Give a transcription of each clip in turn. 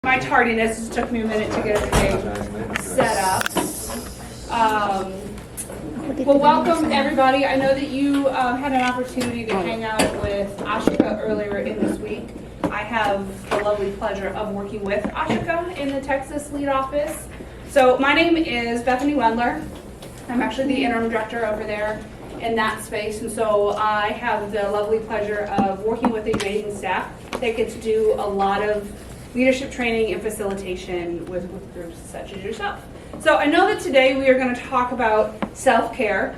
my tardiness. It just took me a minute to get everything set up. Well, welcome everybody. I know that you had an opportunity to hang out with Ashika earlier in this week. I have the lovely pleasure of working with Ashika in the Texas lead office. So my name is Bethany Wendler. I'm actually the interim director over there in that space, and so I have the lovely pleasure of working with the amazing staff that get to do a lot of leadership training and facilitation with groups such as yourself. So I know that today we are going to talk about self-care,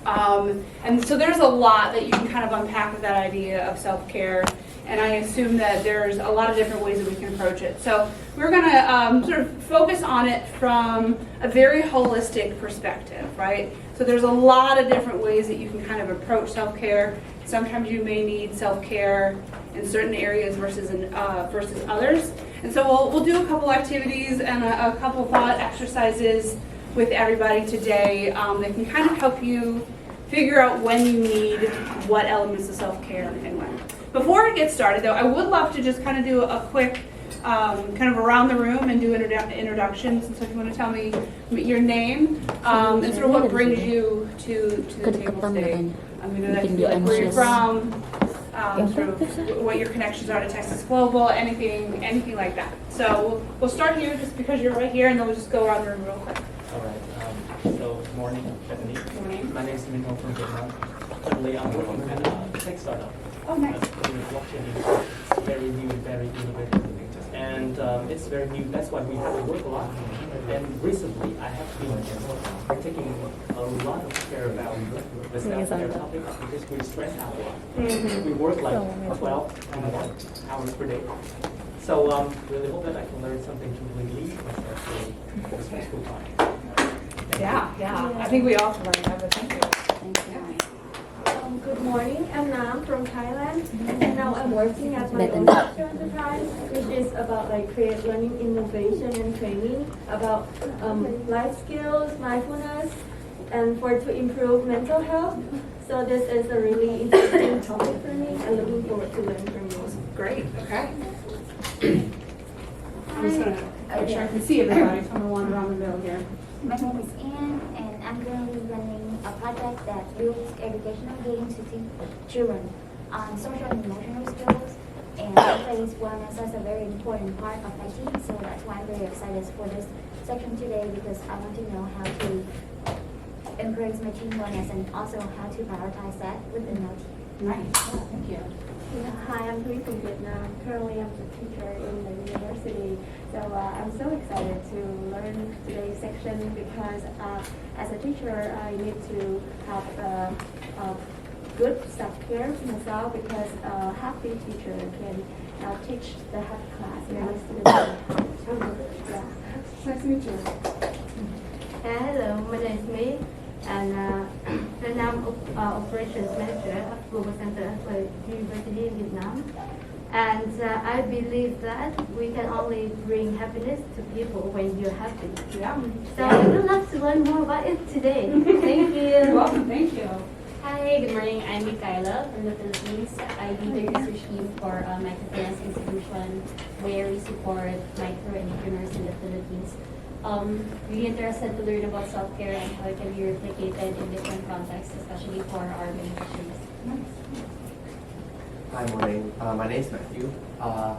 and so there's a lot that you can kind of unpack with that idea of self-care, and I assume that there's a lot of different ways that we can approach it. So we're going to sort of focus on it from a very holistic perspective, right? So there's a lot of different ways that you can kind of approach self-care. Sometimes you may need self-care in certain areas versus others. And so we'll do a couple activities and a couple thought exercises with everybody today that can kind of help you figure out when you need what elements of self-care and when. Before I get started though, I would love to just kind of do a quick kind of around the room and do introductions. And so if you want to tell me your name and sort of what brings you to the table today. I'm going to like where you're from, sort of what your connections are to Texas Global, anything like that. So we'll start here just because you're right here, and then we'll just go around the room real quick. All right. So good morning, Bethany. Good morning. My name is Minho from Vietnam. Currently, I'm working at a tech startup. Oh, nice. Blockchain is very new, very innovative, and it's very new. That's why we have to work a lot. And recently, I have been taking a lot of care about the self-care topic because we stress out a lot. We work like 12 hours per day. So really hope that I can learn something to relieve myself from the stressful time. Yeah. I think we all can learn that, but thank you. Good morning, I'm Nam from Thailand, and now I'm working at my own social enterprise, which is about like create learning, innovation, and training about life skills, mindfulness, and to improve mental health. So this is a really interesting topic for me. I'm looking forward to learning from you. Great. Okay. I'm just gonna make sure I can see everybody. So I'm gonna wander around the middle here. My name is Anne, and I'm currently running a project that builds educational games to teach children on social and emotional skills, and it plays wellness as a very important part of IT, so that's why I'm very excited for this section today, because I want to know how to embrace my team wellness and also how to prioritize that within my team. Nice. Thank you. Hi, I'm Hui from Vietnam. Currently, I'm a teacher in the university. So I'm so excited to learn today's section because as a teacher, I need to have good self-care for myself because a happy teacher can teach the happy class and my students. Yeah. Nice to meet you. Hello, my name is May, and I'm operations manager at Global Center for University in Vietnam. And I believe that we can only bring happiness to people when you're happy. Yeah. So I would love to learn more about it today. Thank you. You're welcome. Thank you. Hi, good morning. I'm Mikaela from the Philippines. I lead the research team for a microfinance institution where we support micro entrepreneurs in the Philippines. Really interested to learn about self-care and how it can be replicated in different contexts, especially for our beneficiaries. Hi, morning. My name is Matthew. I'm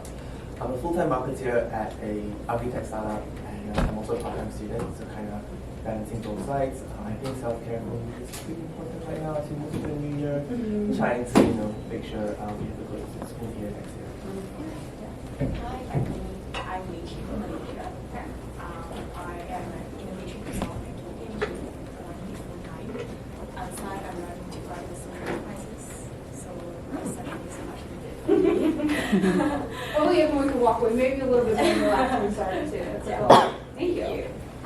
a full-time marketer at a Aktifitas startup, and I'm also a part-time student, so kind of balancing both sides. I think self-care for me is pretty important right now as we move to the new year. Trying to, make sure we have a good school year next year. Hi, I'm Lee from Malaysia. I am an innovation consultant to industry full-time. Outside, I'm learning to run the social enterprises, so this session is much needed. Hopefully everyone can walk away maybe a little bit more after we started too. That's cool. Thank you.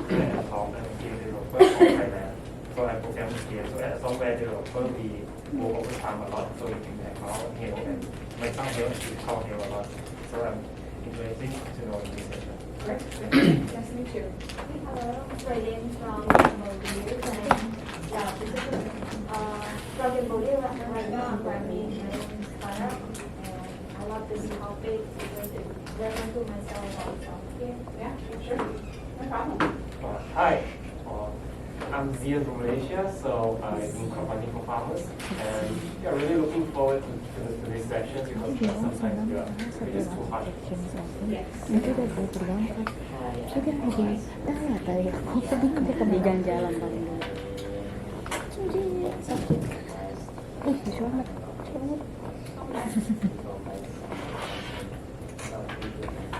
From an game developer from Thailand. So I program this game. So as a software developer, we work overtime a lot. So we think that how health and mental health is how health a lot. So I'm interested to know this session. Great. Nice to meet you. Hello, Rayen from Cambodia. From Cambodia, right now I'm running a startup. I about this topic because it reminds myself about self-care. Yeah, sure. No problem. Hi, I'm Zian from Malaysia, so I'm working for farmers, and yeah, really looking forward to this session because sometimes we are just too harsh. Yes. Di jalan-jalan paling dulu. Lucu amat.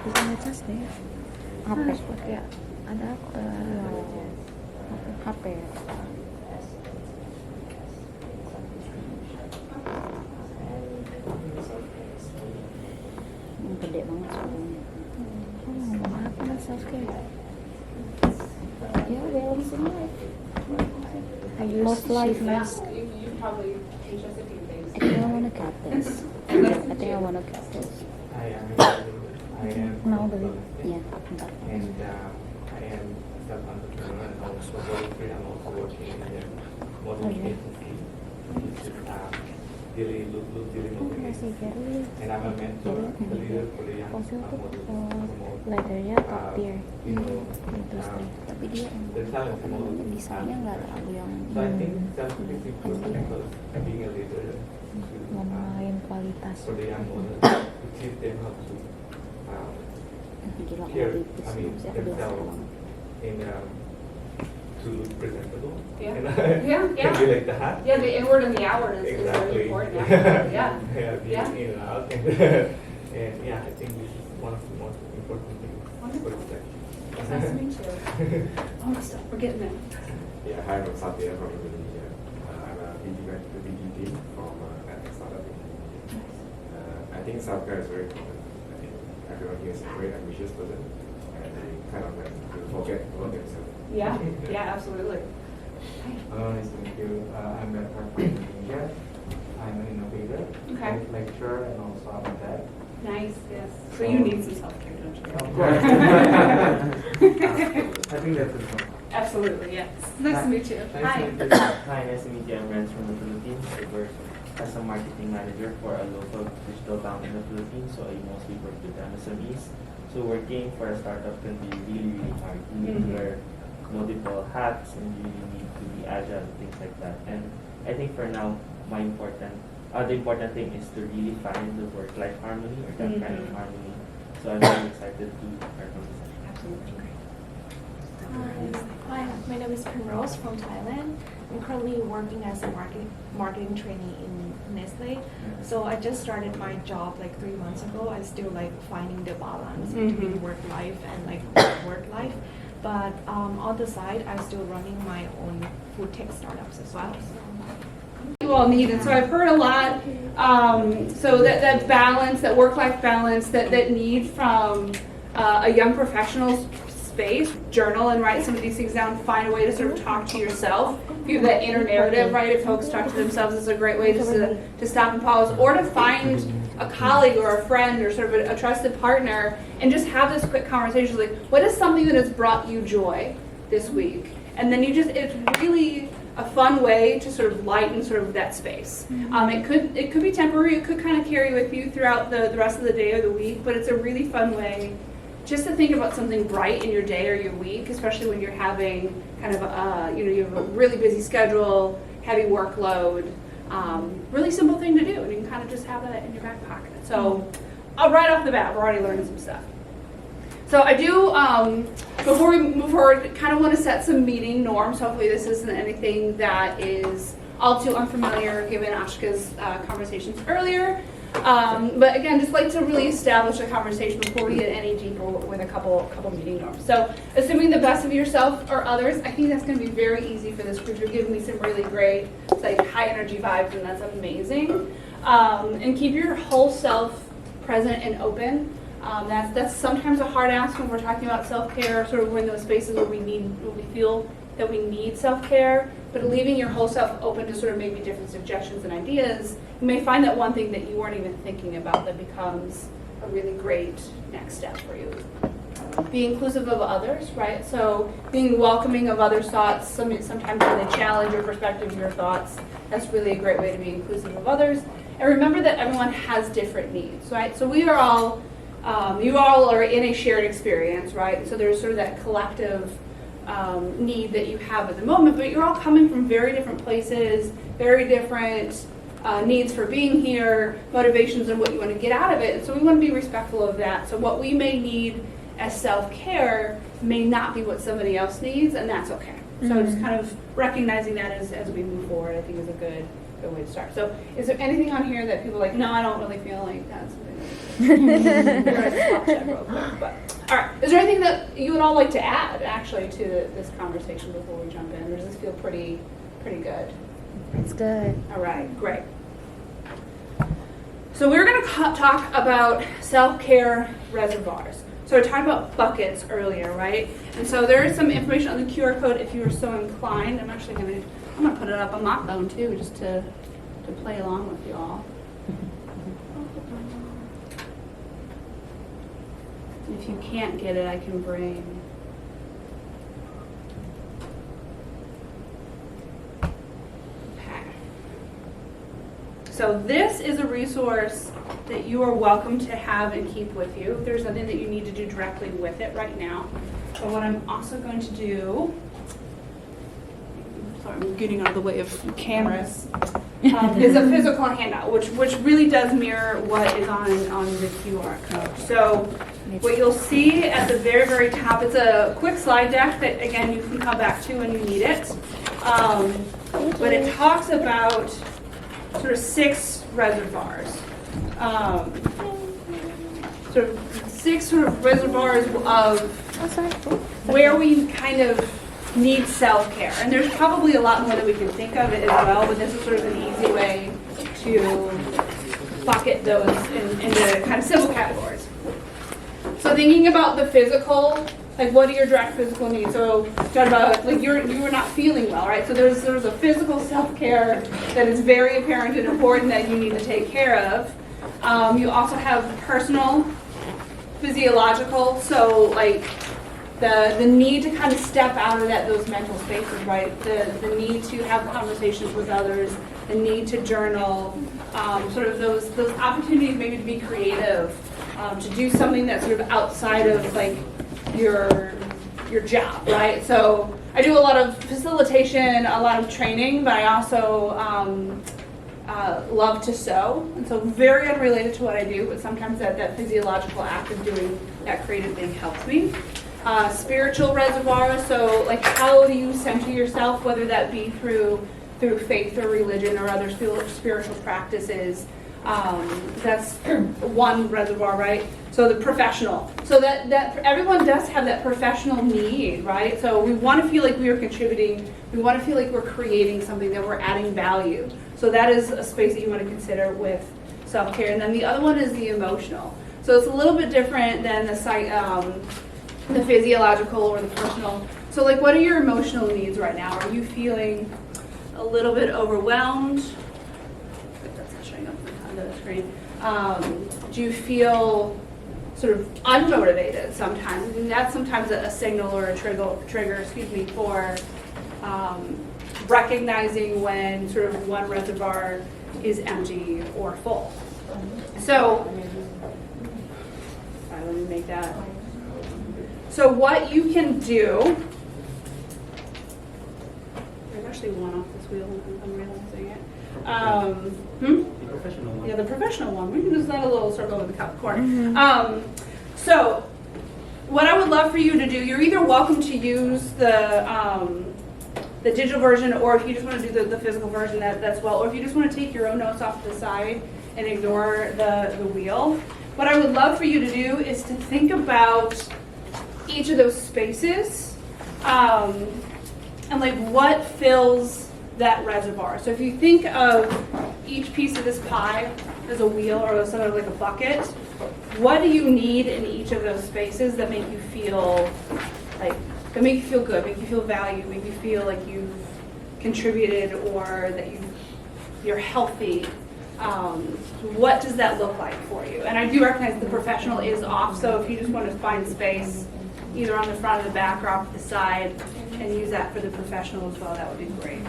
Bisa ngecas deh. HP pakai ada apa? HP. Gede banget suaranya. Ngomong apa self care? Ya, balance in life. I love life, man. You probably teach us a few things. I think I want to cut this. I think I want to cut this. I am Now the yeah, bentar. and I am self-entrepreneur and also volunteer. I'm also working in the modeling agency, which is Diri, Diri modeling. Masih Gary. And I'm a mentor, a leader for the young Fosil tuh models. layarnya top tier. You know, Terus deh. Tapi dia the talent models. desainnya nggak terlalu yang So I think self-care is important because being a leader to, ngomongin kualitas. for the young models to teach them how to Gila care, kalau I mean, saya udah themselves in to look presentable. Yeah. And Yeah, can be yeah. like that. Yeah, the inward and the outward is really Exactly. important. Absolutely, yeah. Yeah, being Yeah. in and out. And yeah, I think this is one of the most important things for the section. It's nice to meet you. Oh, stop. We're getting there. Yeah, hi, I'm Satya from Indonesia. I'm a BD from startup in Indonesia. I think self-care is very important. I think everyone here is a very ambitious person, and they kind of like to forget about themselves. Yeah, yeah, absolutely. Hello, nice to meet you. I'm Bernhart from Indonesia. I'm an innovator, Okay. lecturer, and also I'm a dad. Nice, yes. So you need some self-care, don't you? Of course. I think that's it. Absolutely, yes. Nice to meet you. Hi. Hi, nice to meet you. I'm Renz from the Philippines. I work as a marketing manager for a local digital bank in the Philippines, so I mostly work with MSMEs. So working for a startup can be really, really hard. You need to wear multiple hats and you need to be agile, things like that. And I think for now, the important thing is to really find the work-life harmony or that kind of harmony. So I'm very excited to learn from this session. Absolutely great. Hi, my name is Penrose from Thailand. I'm currently working as a marketing trainee in Nestle. So I just started my job like 3 months ago. I still like finding the balance between work life and like work life. But on the side, I'm still running my own food tech startups as well. You all need, and so I've heard a lot. So that balance, that work-life balance, that need from a young professional's space. Journal and write some of these things down. Find a way to sort of talk to yourself. If you have that inner narrative, right? If folks talk to themselves, it's a great way just to stop and pause, or to find a colleague or a friend or sort of a trusted partner and just have this quick conversation. Like, what is something that has brought you joy this week? And then it's really a fun way to sort of lighten sort of that space. It could be temporary. It could kind of carry with you throughout the rest of the day or the week, but it's a really fun way just to think about something bright in your day or your week, especially when you're having kind of you have a really busy schedule, heavy workload. Really simple thing to do, and you can kind of just have that in your back pocket. So, right off the bat, we're already learning some stuff. So I do, before we move forward, kind of want to set some meeting norms. Hopefully this isn't anything that is all too unfamiliar given Ashika's conversations earlier. But again, just like to really establish a conversation before we get any deeper with a couple meeting norms. So assuming the best of yourself or others, I think that's going to be very easy for this group. You're giving me some really great, like, high energy vibes, and that's amazing. And keep your whole self present and open. That's sometimes a hard ask when we're talking about self-care, sort of we're in those spaces where we feel that we need self-care, but leaving your whole self open to sort of maybe different suggestions and ideas, you may find that one thing that you weren't even thinking about that becomes a really great next step for you. Be inclusive of others, right? So being welcoming of others' thoughts, sometimes when they challenge your perspective, your thoughts, that's really a great way to be inclusive of others. And remember that everyone has different needs, right? So we are all, you all are in a shared experience, right? So there's sort of that collective need that you have at the moment, but you're all coming from very different places, very different needs for being here, motivations, and what you want to get out of it. And so we want to be respectful of that. So what we may need as self-care may not be what somebody else needs, and that's okay. So just kind of recognizing that as we move forward, I think is a good way to start. So is there anything on here that people are like, no, I don't really feel like that's something but all right, is there anything that you would all like to add actually to this conversation before we jump in, or does this feel pretty good? It's good. All right, great. So we're going to talk about self-care reservoirs. So we talked about buckets earlier, right? And so there is some information on the QR code if you are so inclined. I'm going to put it up on my phone too, just to play along with you all. If you can't get it, I can bring. Okay. So this is a resource that you are welcome to have and keep with you. If there's something that you need to do directly with it right now. But what I'm also going to do, sorry, I'm getting out of the way of cameras, is a physical handout, which really does mirror what is on the QR code. So what you'll see at the very, very top, it's a quick slide deck that, again, you can come back to when you need it. But it talks about sort of 6 reservoirs. Sort of 6 sort of reservoirs of where we kind of need self-care. And there's probably a lot more that we can think of it as well, but this is sort of an easy way to bucket those into kind of simple categories. So thinking about the physical, like what are your direct physical needs? So talk about like you were not feeling well, right? So there's a physical self-care that is very apparent and important that you need to take care of. You also have personal, physiological, so like the need to kind of step out of those mental spaces, right? The need to have conversations with others, the need to journal, sort of those opportunities maybe to be creative, to do something that's sort of outside of like your job, right? So I do a lot of facilitation, a lot of training, but I also love to sew, and so very unrelated to what I do, but sometimes that physiological act of doing that creative thing helps me. Spiritual reservoirs, so like how do you center yourself, whether that be through faith or religion or other spiritual practices. That's one reservoir, right? So the professional. So that everyone does have that professional need, right? So we want to feel like we are contributing. We want to feel like we're creating something, that we're adding value. So that is a space that you want to consider with self-care. And then the other one is the emotional. So it's a little bit different than the physiological or the personal. So like, what are your emotional needs right now? Are you feeling a little bit overwhelmed? That's not showing up on the screen. Do you feel sort of unmotivated sometimes? And that's sometimes a signal or a trigger, for recognizing when sort of one reservoir is empty or full. So, let me make that. So what you can do, there's actually one off this wheel, I'm realizing it. The professional one. Yeah, the professional one. We can just let a little circle in the corner. So what I would love for you to do, you're either welcome to use the digital version, or if you just want to do the physical version, that's well, or if you just want to take your own notes off to the side and ignore the wheel. What I would love for you to do is to think about each of those spaces and like what fills that reservoir. So if you think of each piece of this pie as a wheel or sort of like a bucket, what do you need in each of those spaces that make you feel good, make you feel valued, make you feel like you've contributed or that you're healthy? What does that look like for you? And I do recognize the professional is off, so if you just want to find space either on the front or the back or off the side and use that for the professional as well, that would be great.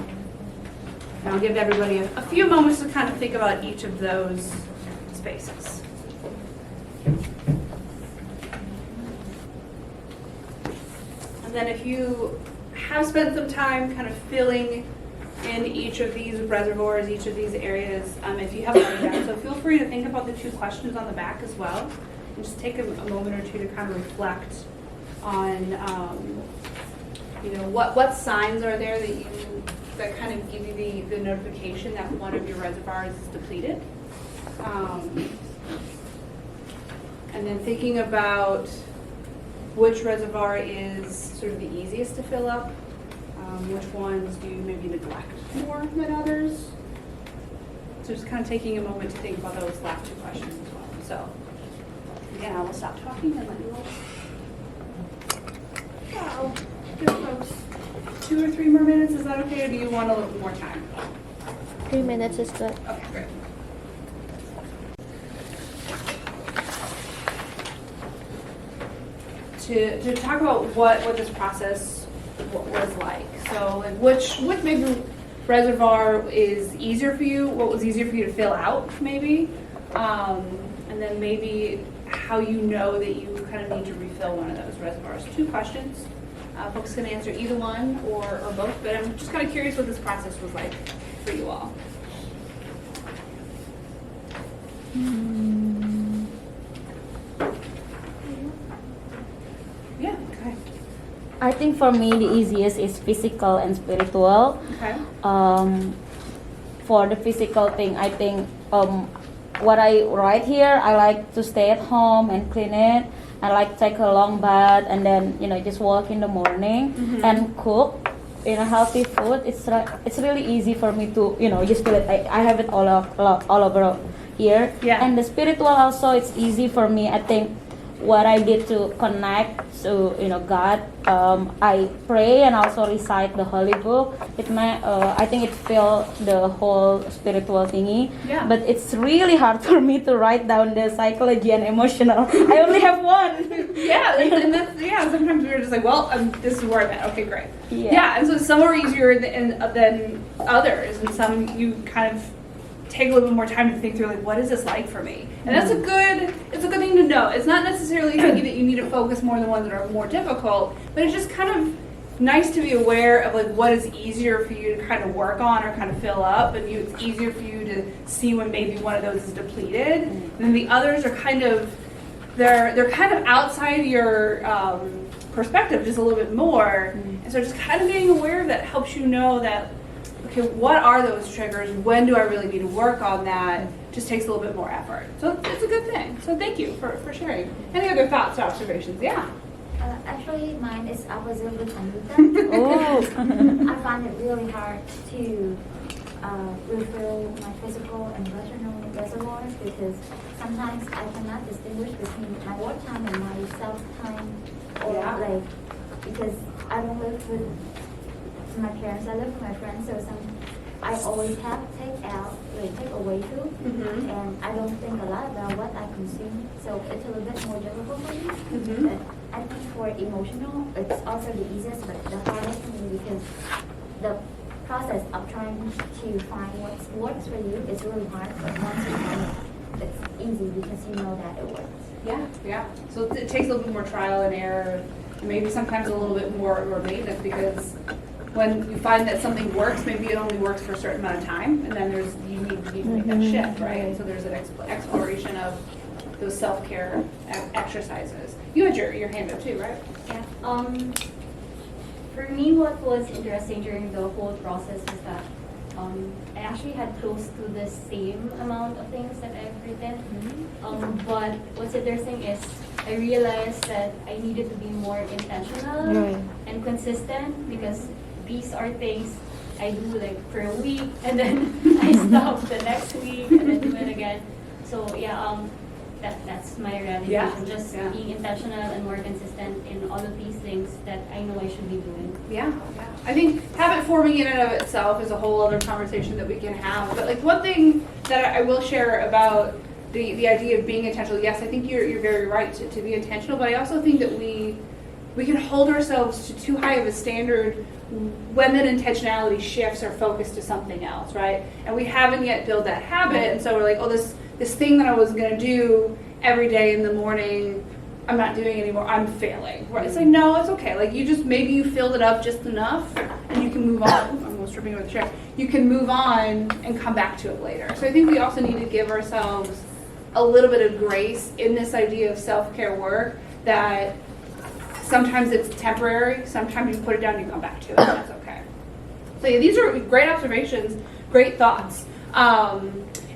And I'll give everybody a few moments to kind of think about each of those spaces. And then if you have spent some time kind of filling in each of these reservoirs, each of these areas, if you haven't already done so, feel free to think about the 2 questions on the back as well. And just take a moment or two to kind of reflect on, what signs are there that kind of give you the notification that one of your reservoirs is depleted. And then thinking about which reservoir is sort of the easiest to fill up, which ones do you maybe neglect more than others. So just kind of taking a moment to think about those last 2 questions as well. So again, I will stop talking and let you all. Wow. Give folks 2 or 3 more minutes. Is that okay, or do you want a little more time? 3 minutes is good. Okay, great. To talk about what this process was like. So, like, which maybe reservoir is easier for you? What was easier for you to fill out, maybe? And then maybe how you know that you kind of need to refill one of those reservoirs. 2 questions. Folks can answer either one or both, but I'm just kind of curious what this process was like for you all. Yeah, okay. I think for me the easiest is physical and spiritual. Okay. For the physical thing, I think what I write here, I like to stay at home and clean it. I like take a long bath and then just walk in the morning and cook healthy food. It's really easy for me to just feel it. I have it all over here. Yeah. And the spiritual also, it's easy for me. I think what I did to connect to God, I pray and also recite the Holy Book. I think it filled the whole spiritual thingy. Yeah. But it's really hard for me to write down the psychology and emotional. I only have one. Yeah, and that's, sometimes we're just like, well, this is where I'm at. Okay, great. Yeah. And so some are easier than others, and some you kind of take a little bit more time to think through, like, what is this like for me? And that's it's a good thing to know. It's not necessarily thinking that you need to focus more on the ones that are more difficult, but it's just kind of nice to be aware of, like, what is easier for you to kind of work on or kind of fill up, and it's easier for you to see when maybe one of those is depleted. And then the others are kind of, they're kind of outside your perspective just a little bit more. And so just kind of being aware of that helps you know that, okay, what are those triggers? When do I really need to work on that? Just takes a little bit more effort. So it's a good thing. So thank you for sharing. Any other thoughts or observations? Yeah. Actually, mine is opposite with Anita. I find it really hard to refill my physical and emotional reservoirs because sometimes I cannot distinguish between my work time and my self time, or because I don't live with my parents, I live with my friends, so I always have take away food, and I don't think a lot about what I consume, so it's a little bit more difficult for me. But I think for emotional, it's also the easiest, but the hardest for me because the process of trying to find what works for you is really hard, but once you find it, it's easy because you know that it works. Yeah. So it takes a little bit more trial and error, and maybe sometimes a little bit more maintenance, because when you find that something works, maybe it only works for a certain amount of time, and then you need to make that shift, right? And so there's an exploration of those self-care exercises. You had your hand up too, right? Yeah. For me, what was interesting during the whole process is that I actually had close to the same amount of things that I've written. But what's interesting is I realized that I needed to be more intentional and consistent, because these are things I do like for a week and then I stop the next week and then do it again. So that's my realization. Just being intentional and more consistent in all of these things that I know I should be doing. Yeah. I think habit forming in and of itself is a whole other conversation that we can have. But like one thing that I will share about the idea of being intentional, yes, I think you're very right to be intentional, but I also think that we we can hold ourselves to too high of a standard when that intentionality shifts our focus to something else, right? And we haven't yet built that habit, and so we're like, oh, this thing that I was going to do every day in the morning, I'm not doing anymore, I'm failing. Right? It's like, no, it's okay. Like, maybe you filled it up just enough and you can move on. I'm almost tripping over the chair. You can move on and come back to it later. So I think we also need to give ourselves a little bit of grace in this idea of self-care work, that sometimes it's temporary, sometimes you put it down and you come back to it, and that's okay. So yeah, these are great observations, great thoughts.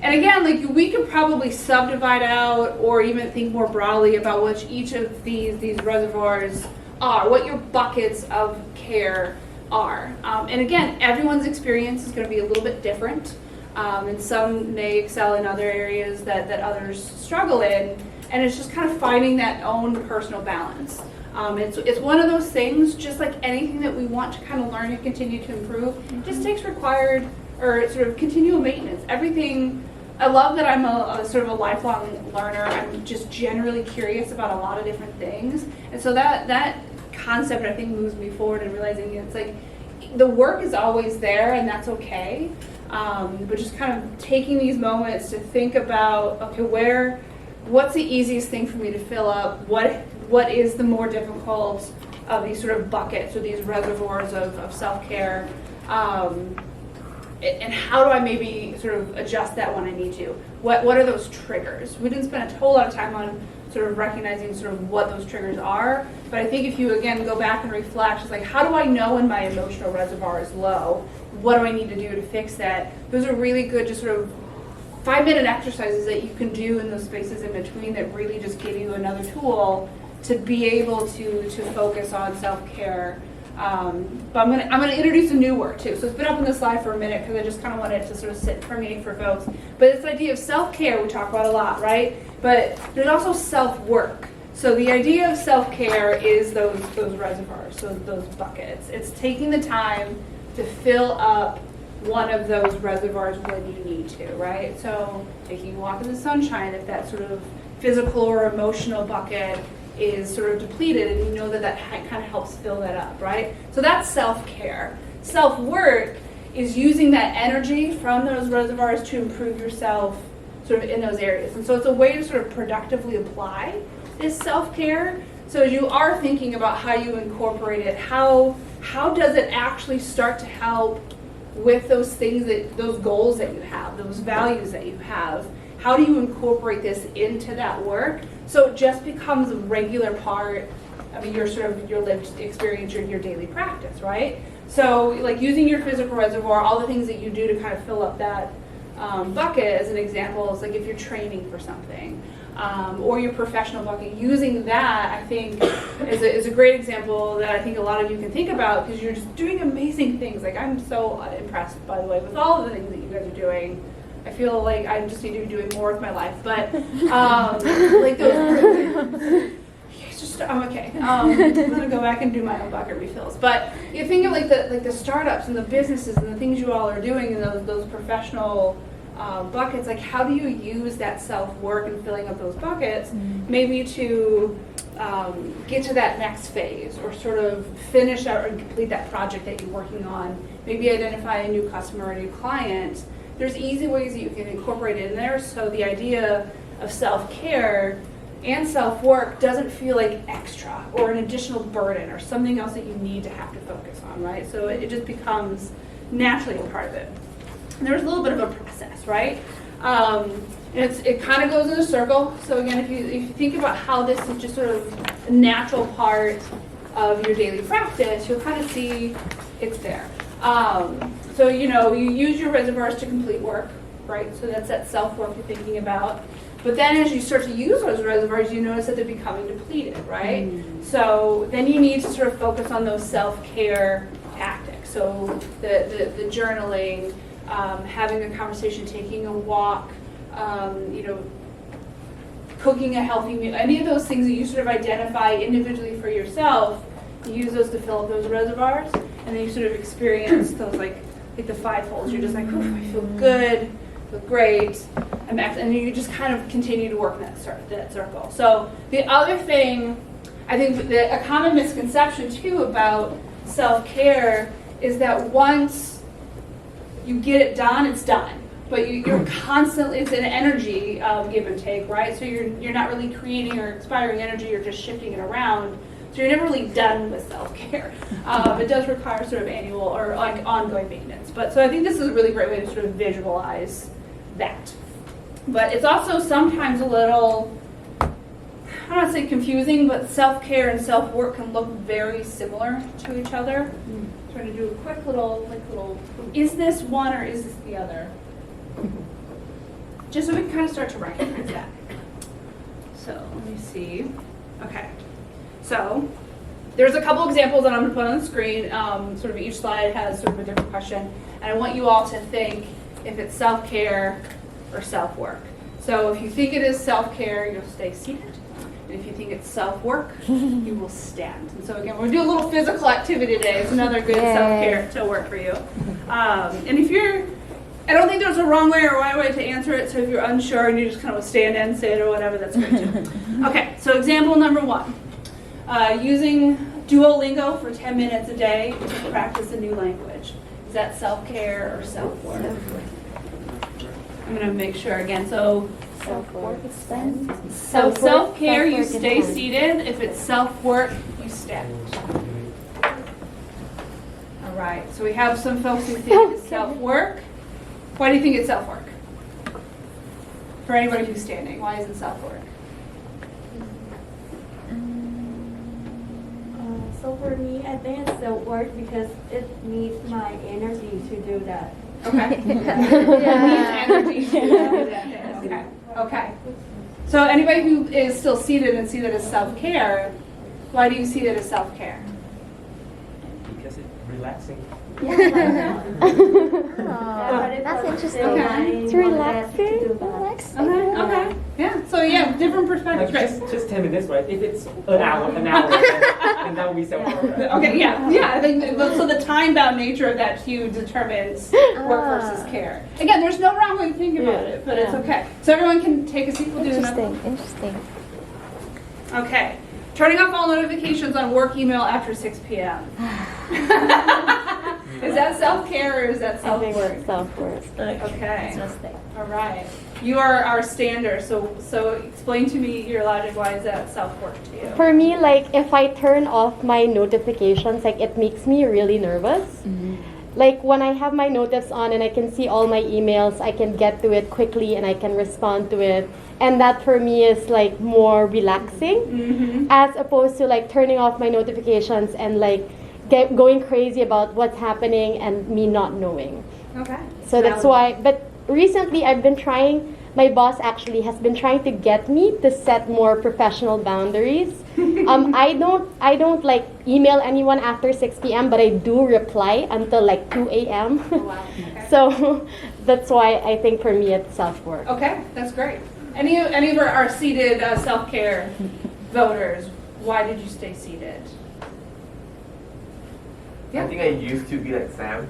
And again, like, we could probably subdivide out or even think more broadly about what each of these reservoirs are, what your buckets of care are. And again, everyone's experience is going to be a little bit different, and some may excel in other areas that others struggle in, and it's just kind of finding that own personal balance. It's one of those things, just like anything that we want to kind of learn and continue to improve, it just takes required or sort of continual maintenance. Everything, I love that I'm a sort of a lifelong learner. I'm just generally curious about a lot of different things. And so that concept, I think, moves me forward in realizing it's like the work is always there, and that's okay. But just kind of taking these moments to think about, okay, what's the easiest thing for me to fill up? What is the more difficult of these sort of buckets or these reservoirs of self-care? And how do I maybe sort of adjust that when I need to? What are those triggers? We didn't spend a whole lot of time on sort of recognizing sort of what those triggers are, but I think if you, again, go back and reflect, it's like, how do I know when my emotional reservoir is low? What do I need to do to fix that? Those are really good, just sort of 5-minute exercises that you can do in those spaces in between that really just give you another tool to be able to focus on self-care. But I'm gonna introduce a new word too. So it's been up on the slide for a minute because I just kind of wanted it to sort of sit for me for folks. But this idea of self-care we talk about a lot, right? But there's also self-work. So the idea of self-care is those reservoirs, so those buckets. It's taking the time to fill up one of those reservoirs when you need to, right? So taking a walk in the sunshine, if that sort of physical or emotional bucket is sort of depleted, and you know that kind of helps fill that up, right? So that's self-care. Self-work is using that energy from those reservoirs to improve yourself sort of in those areas. And so it's a way to sort of productively apply this self-care. So as you are thinking about how you incorporate it, how does it actually start to help with those things, those goals that you have, those values that you have? How do you incorporate this into that work so it just becomes a regular part of your lived experience, your daily practice, right? So like using your physical reservoir, all the things that you do to kind of fill up that bucket, as an example, is like if you're training for something, or your professional bucket, using that, I think, is a great example that I think a lot of you can think about, because you're just doing amazing things. Like, I'm so impressed, by the way, with all of the things that you guys are doing. I feel like I just need to be doing more with my life, but like those. It's just I'm okay. I'm gonna go back and do my own bucket refills. But you think of like the startups and the businesses and the things you all are doing in those professional buckets. Like, how do you use that self-work and filling up those buckets, maybe to get to that next phase, or sort of finish out or complete that project that you're working on? Maybe identify a new customer or a new client. There's easy ways that you can incorporate it in there, so the idea of self-care and self-work doesn't feel like extra or an additional burden or something else that you need to have to focus on, right? So it just becomes naturally a part of it. And there's a little bit of a process, right? And it kind of goes in a circle. So again, if you think about how this is just sort of a natural part of your daily practice, you'll kind of see it's there. So, you use your reservoirs to complete work, right? So that's that self-work you're thinking about. But then as you start to use those reservoirs, you notice that they're becoming depleted, right? So then you need to sort of focus on those self-care tactics. So the journaling, having a conversation, taking a walk, cooking a healthy meal, any of those things that you sort of identify individually for yourself, you use those to fill up those reservoirs, and then you sort of experience those like the fivefolds. You're just like, I feel good, feel great, and you just kind of continue to work in that circle. So the other thing I think a common misconception too about self-care is that once you get it done, it's done. But you're constantly, it's an energy give and take, right? So you're not really creating or expiring energy, you're just shifting it around. So you're never really done with self-care. It does require sort of annual or like ongoing maintenance. But so I think this is a really great way to sort of visualize that. But it's also sometimes a little, I don't want to say confusing, but self-care and self-work can look very similar to each other. Trying to do a quick little, is this one or is this the other? Just so we can kind of start to recognize that. So let me see. Okay. So there's a couple examples that I'm going to put on the screen. Sort of each slide has sort of a different question. And I want you all to think if it's self-care or self-work. So if you think it is self-care, you'll stay seated. And if you think it's self-work, you will stand. And so again, we're going to do a little physical activity today. It's another good self-care to work for you. And if you're, I don't think there's a wrong way or right way to answer it. So if you're unsure and you just kind of stand in, say it or whatever, that's great too. Okay, so example number 1. Using Duolingo for 10 minutes a day to practice a new language. Is that self-care or self-work? I'm going to make sure again. So Self-work. So self-care, you stay seated. If it's self-work, you stand. All right. So we have some folks who think it's self-work. Why do you think it's self-work? For anybody who's standing, why is it self-work? So for me, I think it's self-work because it needs my energy to do that. Okay. It needs energy to do that. Okay. Okay. So anybody who is still seated and see that as self-care, why do you see that as self-care? Because it's relaxing. That's interesting. Okay. It's relaxing. Okay. Yeah. So yeah, different perspectives. Like just 10 minutes, right? If it's an hour, and then we say, Okay. Yeah. I think so. The time-bound nature of that cue determines work versus care. Again, there's no wrong way to think about it, but it's okay. So everyone can take a seat. We'll do another. Interesting. Okay. Turning off all notifications on work email after 6 p.m. Is that self-care or is that self-work? Self-work. Okay. All right. You are our stander, so explain to me your logic. Why is that self-work to you? For me, like if I turn off my notifications, like it makes me really nervous. Like when I have my notifs on and I can see all my emails, I can get to it quickly and I can respond to it. And that for me is like more relaxing as opposed to like turning off my notifications and like going crazy about what's happening and me not knowing. Okay. So that's why, but recently I've been trying, my boss actually has been trying to get me to set more professional boundaries. I don't like email anyone after 6 p.m. but I do reply until like 2 a.m. Oh, wow. Okay. So that's why I think for me it's self-work. Okay, that's great. Any of our seated self-care voters, why did you stay seated? I think I used to be like Sam.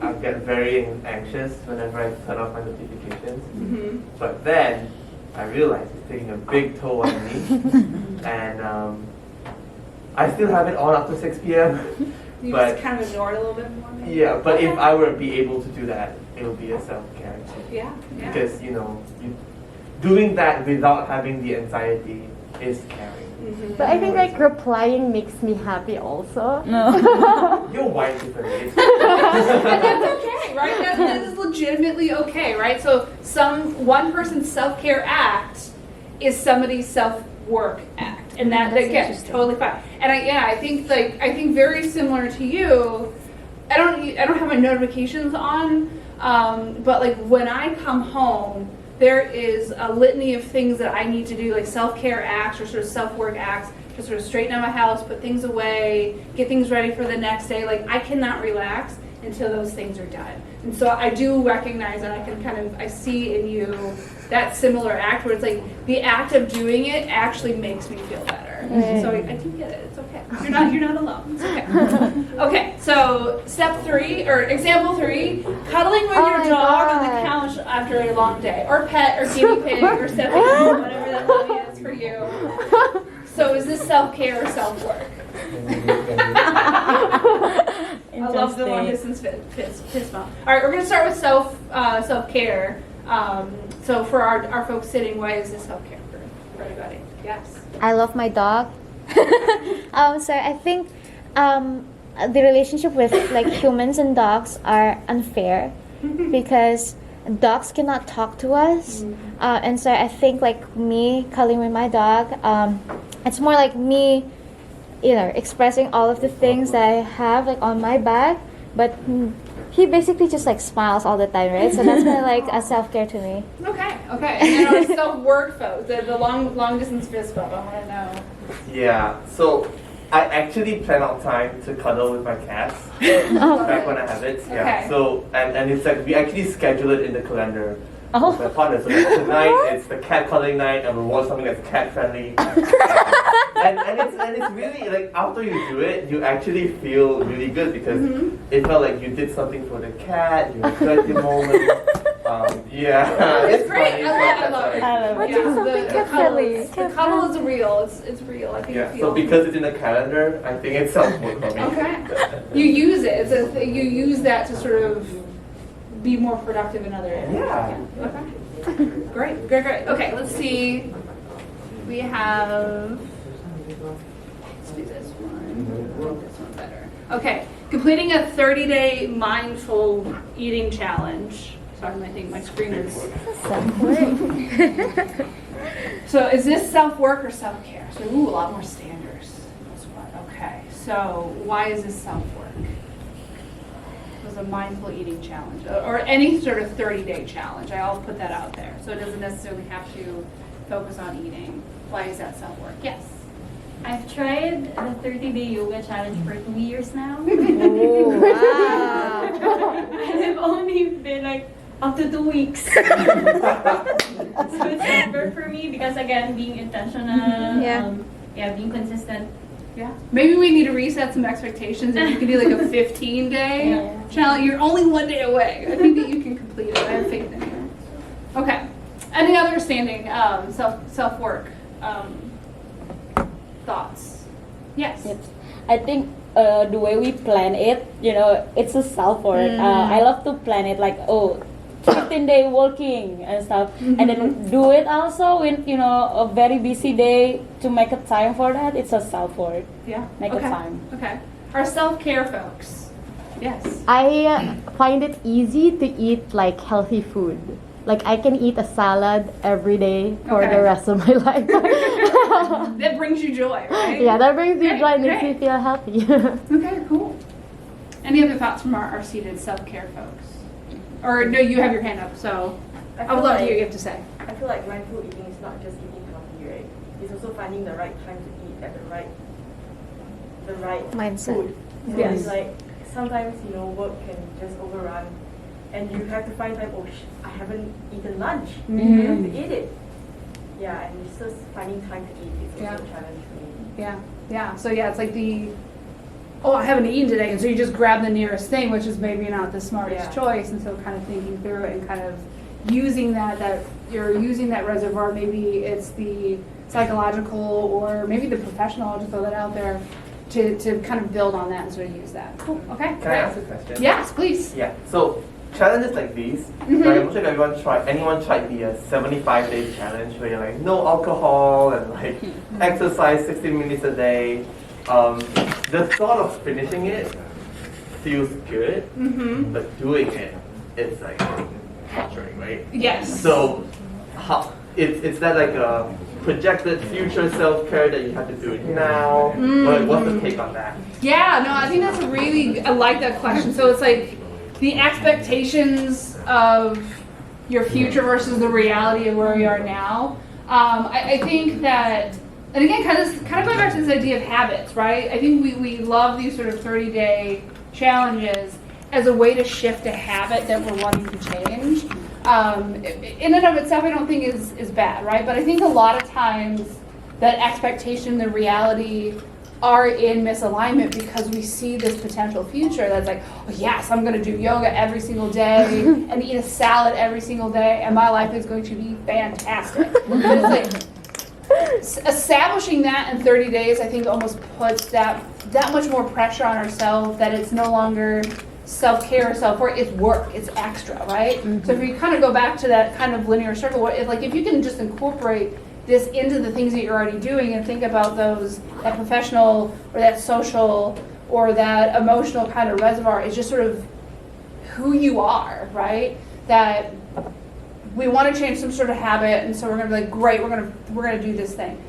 I get very anxious whenever I turn off my notifications. But then I realized it's taking a big toll on me. And I still have it on after 6 p.m. You but just kind of ignore it a little bit more, maybe? Yeah, but if I were to be able to do that, it would be a self-care. Yeah. Because, doing that without having the anxiety is caring. But I think like replying makes me happy also. No. Your wife is amazing. And that's okay, right? That is legitimately okay, right? So one person's self-care act is somebody's self-work act, and that again is totally fine. And I think very similar to you. I don't have my notifications on, but like when I come home, there is a litany of things that I need to do, like self-care acts or sort of self-work acts, to sort of straighten out my house, put things away, get things ready for the next day. Like I cannot relax until those things are done. And so I do recognize that I see in you that similar act where it's like the act of doing it actually makes me feel better. So I do get it. It's okay. You're not alone. It's okay. Okay. So example 3, cuddling with your dog on the couch after a long day, or pet, or guinea pig, or step whatever that hobby is for you. So is this self-care or self-work? I love the long distance fist bump. All right, we're going to start with self-care. So for our folks sitting, why is this self-care for everybody? Yes. I love my dog. So I think the relationship with like humans and dogs are unfair because dogs cannot talk to us, and so I think like me cuddling with my dog, it's more like me, expressing all of the things that I have like on my back, but he basically just like smiles all the time, right? So that's kind of like a self-care to me. Okay. And then our self-work folks, the long distance fist bump, I want to know. Yeah, so I actually plan out time to cuddle with my cats back when I have it. Yeah. Okay. So and it's like we actually schedule it in the calendar with my partner. So like tonight it's the cat cuddling night, and we'll watch something that's cat friendly. and it's really like after you do it, you actually feel really good because it felt like you did something for the cat. You enjoyed the moment. Yeah, It's great. funny, I love it. The cuddle is real. It's real. I think Yeah, it so feels. because it's in the calendar, I think it's self-work for me. Okay. You use it. You use that to sort of be more productive in other areas. Yeah. Okay. Great. Okay, let's see. We have. Let's do this one. This one better. Okay. Completing a 30-day mindful eating challenge. Sorry, I think my screen is. So is this self-work or self-care? So a lot more standards. That's what. Okay. So why is this self-work? It was a mindful eating challenge or any sort of 30-day challenge. I'll put that out there. So it doesn't necessarily have to focus on eating. Why is that self-work? Yes. I've tried the 30-day yoga challenge for 2 years now. Oh, wow. And I've only been like up to 2 weeks. So it's not work for me because again, being intentional, being consistent. Yeah. Maybe we need to reset some expectations and you can do like a 15-day challenge. You're only 1 day away. I think that you can complete it. I have faith in you. Okay. Any other standing self-work thoughts? Yes. I think the way we plan it, it's a self-work. I love to plan it like, 15-day working and stuff, and then do it also in a very busy day to make a time for that. It's a self-work. Yeah. Make a time. Okay. Our self-care folks. Yes. I find it easy to eat like healthy food. Like I can eat a salad every day for the rest of my life. That brings you joy, right? Yeah, that brings me joy and makes me feel happy. Okay, cool. Any other thoughts from our seated self-care folks? Or no, you have your hand up, so I would love to hear what you have to say. I feel like mindful eating is not just eating healthy, right? It's also finding the right time to eat at the right Mindset. food. So Yes. it's like sometimes work can just overrun, and you have to find time. I haven't eaten lunch. You have to eat it. Yeah, and it's just finding time to eat is also a challenge for me. Yeah. So it's like I haven't eaten today, and so you just grab the nearest thing, which is maybe not the smartest choice, and so kind of thinking through it and kind of using that you're using that reservoir. Maybe it's the psychological or maybe the professional. I'll just throw that out there to kind of build on that and sort of use that. Cool. Okay. Can I ask a question? Yes, please. Yeah. So challenges like these, right? I'm sure if anyone tried the 75-day challenge where you're like no alcohol and like exercise 60 minutes a day. The thought of finishing it feels good, but doing it's like torturing, right? Yes. So, it's that like a projected future self-care that you have to do it now? Or what's the take on that? Yeah, no, I think I like that question. So it's like the expectations of your future versus the reality of where we are now. I think that, and again, kind of going back to this idea of habits, right? I think we love these sort of 30-day challenges as a way to shift a habit that we're wanting to change. In and of itself, I don't think is bad, right? But I think a lot of times that expectation, the reality are in misalignment because we see this potential future that's like, oh yes, I'm going to do yoga every single day and eat a salad every single day and my life is going to be fantastic. But it's like, establishing that in 30 days, I think almost puts that much more pressure on ourselves that it's no longer self-care or self-work, it's work, it's extra, right? So if you kind of go back to that kind of linear circle, if you can just incorporate this into the things that you're already doing and think about that professional or that social or that emotional kind of reservoir is just sort of who you are, right? That we want to change some sort of habit, and so we're going to be like, great, we're going to do this thing.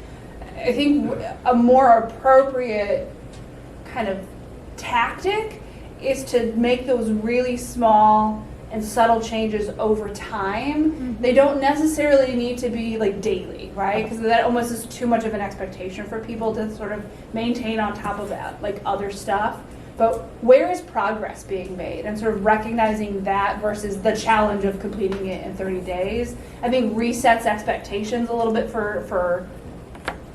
I think a more appropriate kind of tactic is to make those really small and subtle changes over time. They don't necessarily need to be like daily, right? Because that almost is too much of an expectation for people to sort of maintain on top of that, like other stuff. But where is progress being made, and sort of recognizing that versus the challenge of completing it in 30 days, I think resets expectations a little bit for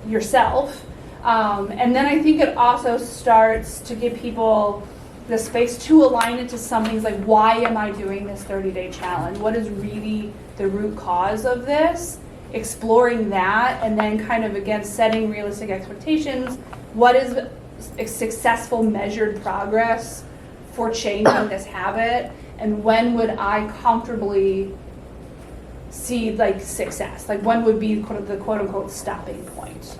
yourself. And then I think it also starts to give people the space to align it to some things like, why am I doing this 30-day challenge? What is really the root cause of this? Exploring that, and then kind of, again, setting realistic expectations. What is a successful measured progress for changing this habit, and when would I comfortably see like success? Like when would be the quote unquote stopping point?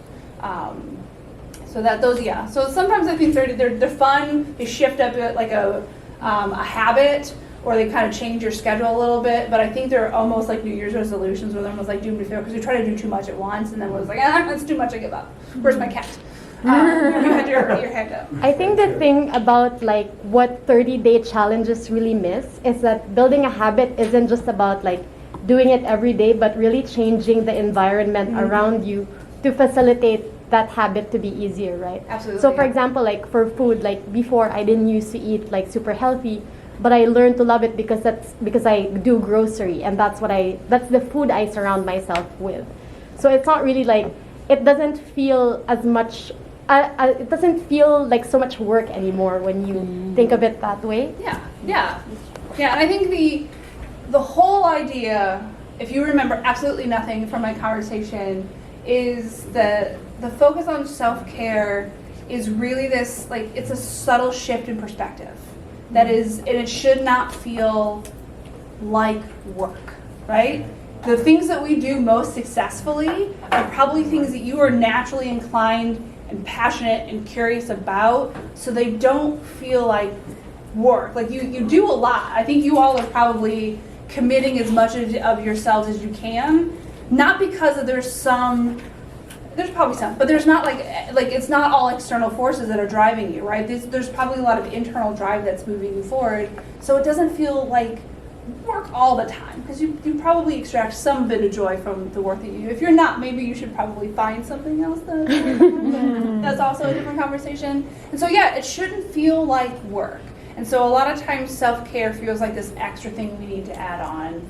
So sometimes I think they're fun. They shift up like a habit, or they kind of change your schedule a little bit. But I think they're almost like New Year's resolutions, where they're almost like doomed to fail because we try to do too much at once, and then we're like, that's too much. I give up. Where's my cat? You had your hand up. I think the thing about like what 30-day challenges really miss is that building a habit isn't just about like doing it every day, but really changing the environment around you to facilitate that habit to be easier, right? Absolutely. So for example, like for food, like before I didn't used to eat like super healthy, but I learned to love it because I do grocery, and that's the food I surround myself with. So it's not really like, it doesn't feel as much, it doesn't feel like so much work anymore when you think of it that way. Yeah. And I think the whole idea, if you remember absolutely nothing from my conversation, is the focus on self-care is really this, like, it's a subtle shift in perspective. That is, and it should not feel like work, right? The things that we do most successfully are probably things that you are naturally inclined and passionate and curious about, so they don't feel like work. Like you do a lot. I think you all are probably committing as much of yourselves as you can, not because there's probably some, but there's not like it's not all external forces that are driving you, right? There's probably a lot of internal drive that's moving you forward, so it doesn't feel like work all the time, because you probably extract some bit of joy from the work that you do. If you're not, maybe you should probably find something else that's also a different conversation. And so yeah, it shouldn't feel like work. And so a lot of times self-care feels like this extra thing we need to add on.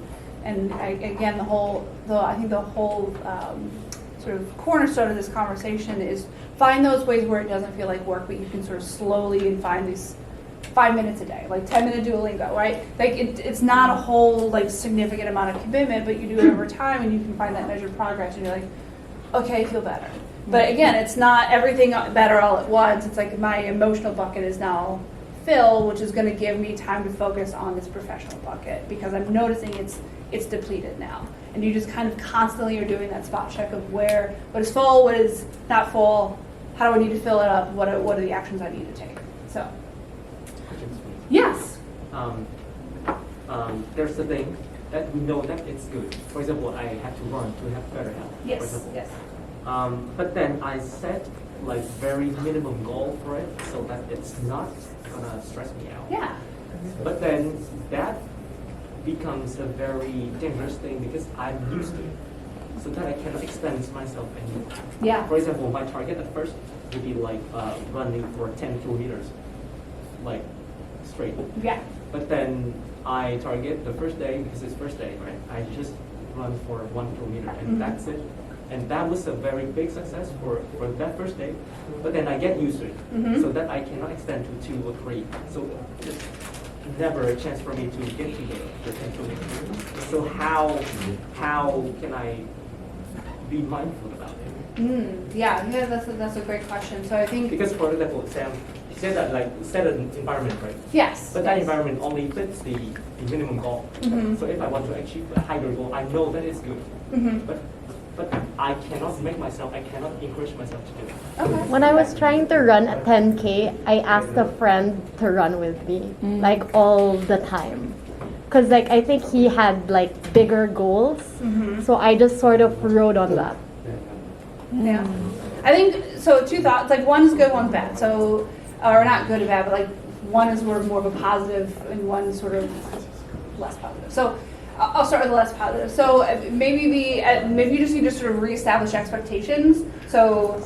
And again, I think the whole sort of cornerstone of this conversation is find those ways where it doesn't feel like work, but you can sort of slowly and find these 5 minutes a day, like 10-minute Duolingo, right? Like it's not a whole like significant amount of commitment, but you do it over time, and you can find that measured progress, and you're like, okay, I feel better. But again, it's not everything better all at once. It's like my emotional bucket is now fill, which is going to give me time to focus on this professional bucket, because I'm noticing it's depleted now. And you just kind of constantly are doing that spot check of what is full, what is not full, how do I need to fill it up, what are the actions I need to take. So, yes. There's the thing that we know that it's good. For example, I have to run to have better health. Yes. For example. Yes. But then I set like very minimum goal for it, so that it's not gonna stress me out. Yeah. But then that becomes a very dangerous thing because I'm used to it, so that I cannot extend myself anymore. Yeah. For example, my target at first would be like running for 10 kilometers, like straight. Yeah. But then I target the first day, because it's first day, right? I just run for 1 kilometer, and that's it. And that was a very big success for that first day. But then I get used to it, so that I cannot extend to 2 or 3. So it's never a chance for me to get to the 10 kilometers. So how can I be mindful about it? Yeah, that's a great question. So I think Because for example, Sam, he said that like set an environment, right? yes. But that yes. environment only fits the minimum goal. Mhm. So if I want to achieve a higher goal, I know that is good. Mhm. But I cannot make myself, I cannot encourage myself to do it. Okay. When I was trying to run a 10K, I asked a friend to run with me, like all the time. Because like I think he had like bigger goals, so I just sort of rode on that. Yeah. I think, so two thoughts, like one is good, one's bad. So, or not good or bad, but like one is sort of more of a positive and one is sort of less positive. So I'll start with the less positive. So maybe maybe you just need to sort of reestablish expectations. So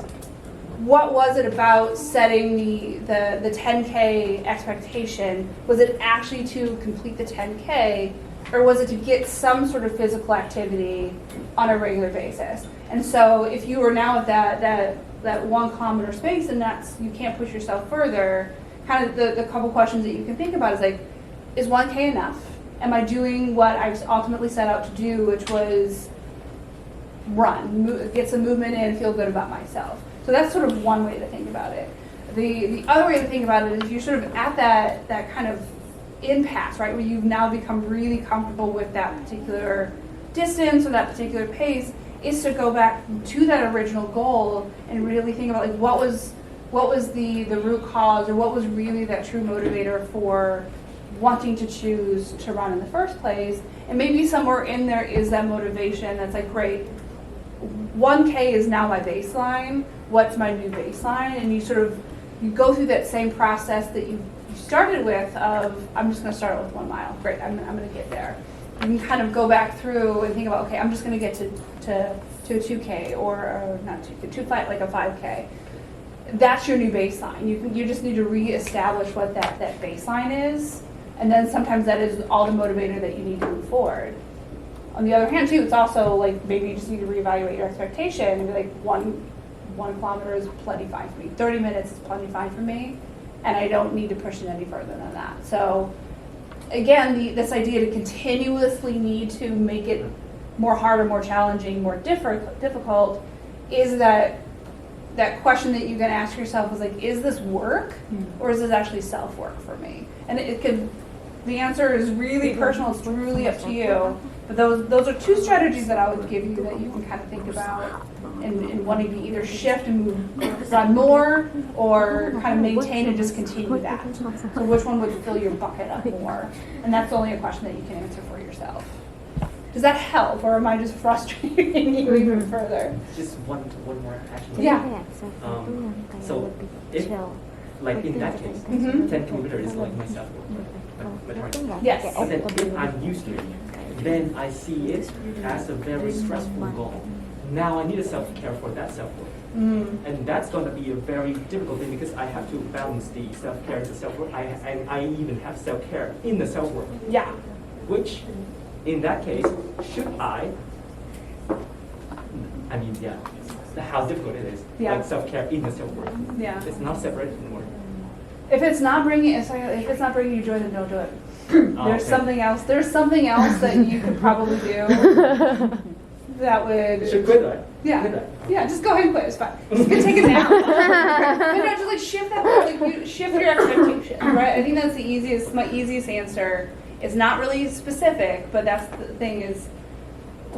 what was it about setting the 10K expectation? Was it actually to complete the 10K, or was it to get some sort of physical activity on a regular basis? And so if you are now at that 1 kilometer space and you can't push yourself further, kind of the couple questions that you can think about is like, is 1K enough? Am I doing what I ultimately set out to do, which was run, get some movement in, feel good about myself? So that's sort of one way to think about it. The other way to think about it is you're sort of at that kind of impasse, right, where you've now become really comfortable with that particular distance or that particular pace, is to go back to that original goal and really think about like what was the root cause, or what was really that true motivator for wanting to choose to run in the first place. And maybe somewhere in there is that motivation that's like, great, 1K is now my baseline, what's my new baseline? And you go through that same process that you started with of, I'm just gonna start with 1 mile, great, I'm gonna get there. You can kind of go back through and think about, okay, I'm just gonna get to a 2K or not 2K, like a 5K. That's your new baseline. You just need to reestablish what that baseline is. And then sometimes that is all the motivator that you need to move forward. On the other hand, too, it's also like maybe you just need to reevaluate your expectation and be like, one kilometer is plenty fine for me. 30 minutes is plenty fine for me, and I don't need to push it any further than that. So, again, this idea to continuously need to make it more harder, more challenging, more difficult is that question that you're going to ask yourself is like, is this work, or is this actually self-work for me? And the answer is really personal. It's really up to you. But those are two strategies that I would give you that you can kind of think about in wanting to either shift and run more, or kind of maintain and just continue that. So which one would fill your bucket up more? And that's only a question that you can answer for yourself. Does that help, or am I just frustrating you even further? Just one more actually. Yeah. So if, like in that case, 10 kilometers is like myself. Yes. But then if I'm used to it, then I see it as a very stressful goal. Now I need a self-care for that self-work. And that's going to be a very difficult thing because I have to balance the self-care and the self-work. I even have self-care in the self-work. Yeah. Which, in that case, should I mean, yeah, how difficult it is. Yeah. Like self-care in the self-work. Yeah. It's not separate anymore. If it's not bringing you joy, then don't do it. Oh, There's okay. something else. There's something else that you could probably do that would. Should quit that. Yeah. Yeah. Just go ahead and quit. It's fine. Just gonna take a nap. But no, just like shift that. Like shift your expectations, right? I think that's the easiest. My easiest answer is not really specific, but that's the thing is.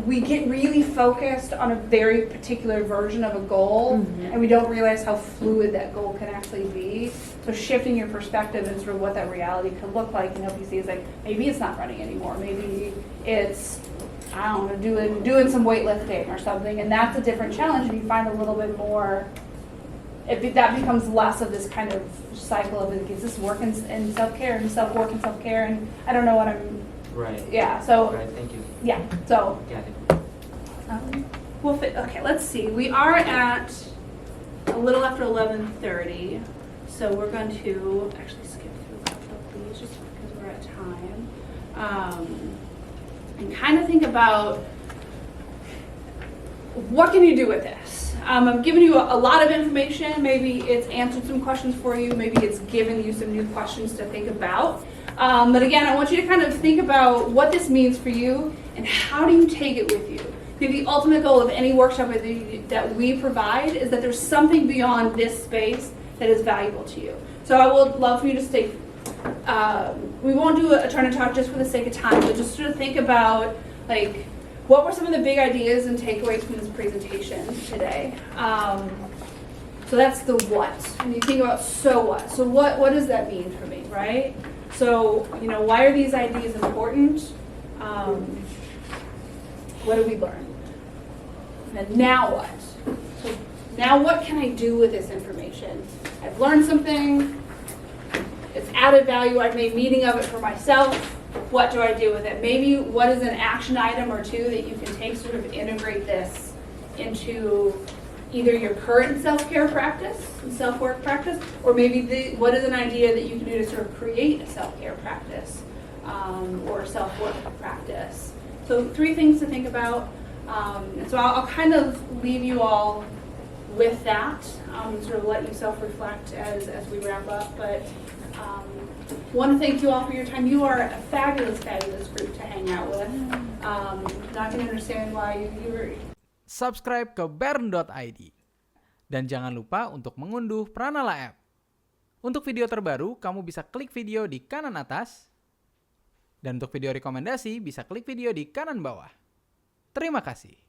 We get really focused on a very particular version of a goal, and we don't realize how fluid that goal can actually be. So shifting your perspective and sort of what that reality could look like and help you see is like, maybe it's not running anymore. Maybe it's, I don't know, doing some weightlifting or something, and that's a different challenge, and you find a little bit more, that becomes less of this kind of cycle of, is this work and self-care, and self-work and self-care, and I don't know what I'm, Right. yeah, so. Right, thank you. Yeah, so. Got it. Okay, let's see. We are at a little after 11:30, so we're going to actually skip through a couple of these just because we're at time. And kind of think about what can you do with this? I'm giving you a lot of information. Maybe it's answered some questions for you. Maybe it's given you some new questions to think about. But again, I want you to kind of think about what this means for you and how do you take it with you. I think the ultimate goal of any workshop that we provide is that there's something beyond this space that is valuable to you. So I would love for you to stay. We won't do a turn and talk just for the sake of time, but just sort of think about like what were some of the big ideas and takeaways from this presentation today. So that's the what. And you think about so what. So what does that mean for me, right? So why are these ideas important? What did we learn? And now what? So now what can I do with this information? I've learned something. It's added value. I've made meaning of it for myself. What do I do with it? Maybe what is an action item or two that you can take, sort of integrate this into either your current self-care practice, self-work practice, or maybe what is an idea that you can do to sort of create a self-care practice or a self-work practice. So 3 things to think about. And so I'll kind of leave you all with that, sort of let you self-reflect as we wrap up. But want to thank you all for your time. You are a fabulous, fabulous group to hang out with. Not going to understand why you were... Subscribe ke bern.id. Dan jangan lupa untuk mengunduh Pranala App. Untuk video terbaru, kamu bisa klik video di kanan atas. Dan untuk video rekomendasi, bisa klik video di kanan bawah. Terima kasih.